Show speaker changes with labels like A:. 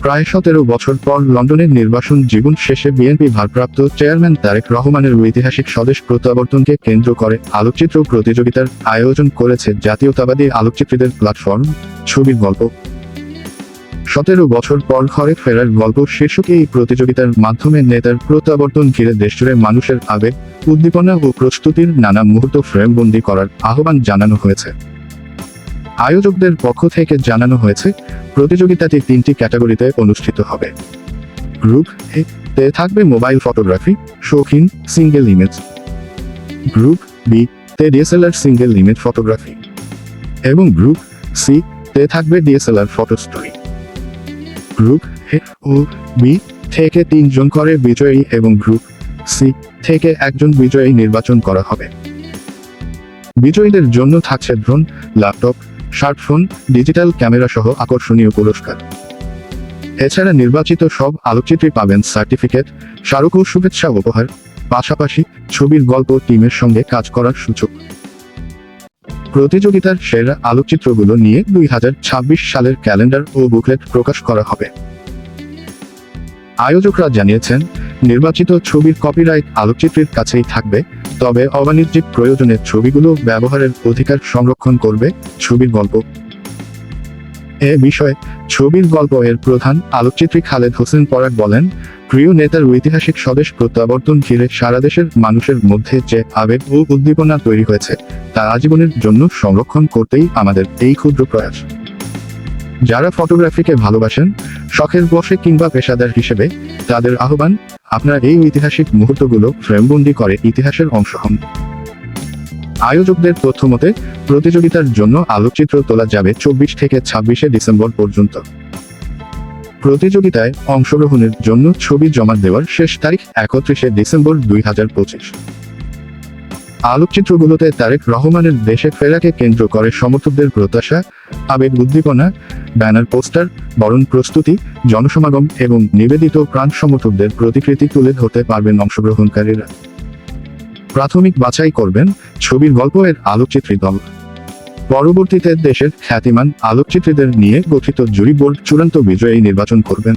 A: প্রায় 17 বছর পর লন্ডনের নির্বাচন জীবন শেষে বিএনপি ভারপ্রাপ্ত চেয়ারম্যান তারেক রহমানের ঐতিহাসিক স্বদেশ প্রত্যাবর্তনকে কেন্দ্র করে আলোকচিত্র প্রতিযোগিতার আয়োজন করেছে জাতীয়তাবাদী আলোকচিত্রীদের প্ল্যাটফর্ম ছবির গল্প। 17 বছর পর ঘরে ফেরার গল্প শীর্ষকে এই প্রতিযোগিতার মাধ্যমে নেতার প্রত্যাবর্তন ঘিরে দেশজুড়ে মানুষের আবেগ, উদ্দীপনা ও প্রস্তুতির নানা মুহূর্ত ফ্রেমবন্দি করার আহ্বান জানানো হয়েছে। আয়োজকদের পক্ষ থেকে জানানো হয়েছে, প্রতিযোগিতাটি 3টি ক্যাটাগরিতে অনুষ্ঠিত হবে। গ্রুপ এ তে থাকবে মোবাইল ফটোগ্রাফি, শৌখিন সিঙ্গেল ইমেজ। গ্রুপ বি তে ডিএসএলআর সিঙ্গেল ইমেজ ফটোগ্রাফি এবং গ্রুপ সি তে থাকবে DSLR photo story. Group A ও বি থেকে 3 জন করে বিজয়ী এবং গ্রুপ সি থেকে 1 জন বিজয়ী নির্বাচন করা হবে। বিজয়ীদের জন্য থাকছে drone, laptop, smartphone, digital camera সহ আকর্ষণীয় পুরস্কার। এছাড়া নির্বাচিত সব আলোকচিত্রী পাবেন সার্টিফিকেট, স্মারক ও শুভেচ্ছা উপহার, পাশাপাশি ছবির গল্প টিমের সঙ্গে কাজ করার সুযোগ। প্রতিযোগিতার সেরা আলোকচিত্রগুলো নিয়ে 2026 সালের ক্যালেন্ডার ও বুকলেট প্রকাশ করা হবে। আয়োজকরা জানিয়েছেন, নির্বাচিত ছবির কপিরাইট আলোকচিত্রীর কাছেই থাকবে, তবে অবাণিজ্যিক প্রয়োজনে ছবিগুলো ব্যবহারের অধিকার সংরক্ষণ করবে ছবির গল্প। এ বিষয়ে ছবির গল্প এর প্রধান আলোকচিত্রী খালেদ হোসেন পরাগ বলেন, প্রিয় নেতার ঐতিহাসিক স্বদেশ প্রত্যাবর্তন ঘিরে সারা দেশের মানুষের মধ্যে যে আবেগ ও উদ্দীপনা তৈরি হয়েছে তা আজীবনের জন্য সংরক্ষণ করতেই আমাদের এই ক্ষুদ্র প্রয়াস। যারা ফটোগ্রাফিকে ভালোবাসেন, শখের বশে কিংবা পেশাদার হিসেবে, তাদের আহ্বান, আপনারা এই ঐতিহাসিক মুহূর্তগুলো ফ্রেমবন্দি করে ইতিহাসের অংশ হন। আয়োজকদের তথ্যমতে প্রতিযোগিতার জন্য আলোকচিত্র তোলা যাবে 24 থেকে 26 ডিসেম্বর পর্যন্ত। প্রতিযোগিতায় অংশগ্রহণের জন্য ছবি জমা দেওয়ার শেষ তারিখ 31 ডিসেম্বর 2025। আলোকচিত্রগুলোতে তারেক রহমানের দেশে ফেরাকে কেন্দ্র করে সমর্থকদের প্রত্যাশা, আবেগ, উদ্দীপনা, ব্যানার, পোস্টার, বরণ প্রস্তুতি, জনসমাগম এবং নিবেদিত প্রাণ সমর্থকদের প্রতিকৃতি তুলে ধরতে পারবেন অংশগ্রহণকারীরা। প্রাথমিক বাছাই করবেন ছবির গল্পের আলোকচিত্রী দল। পরবর্তীতে দেশের খ্যাতিমান আলোকচিত্রীদের নিয়ে গঠিত জুরি বোর্ড চূড়ান্ত বিজয়ী নির্বাচন করবেন।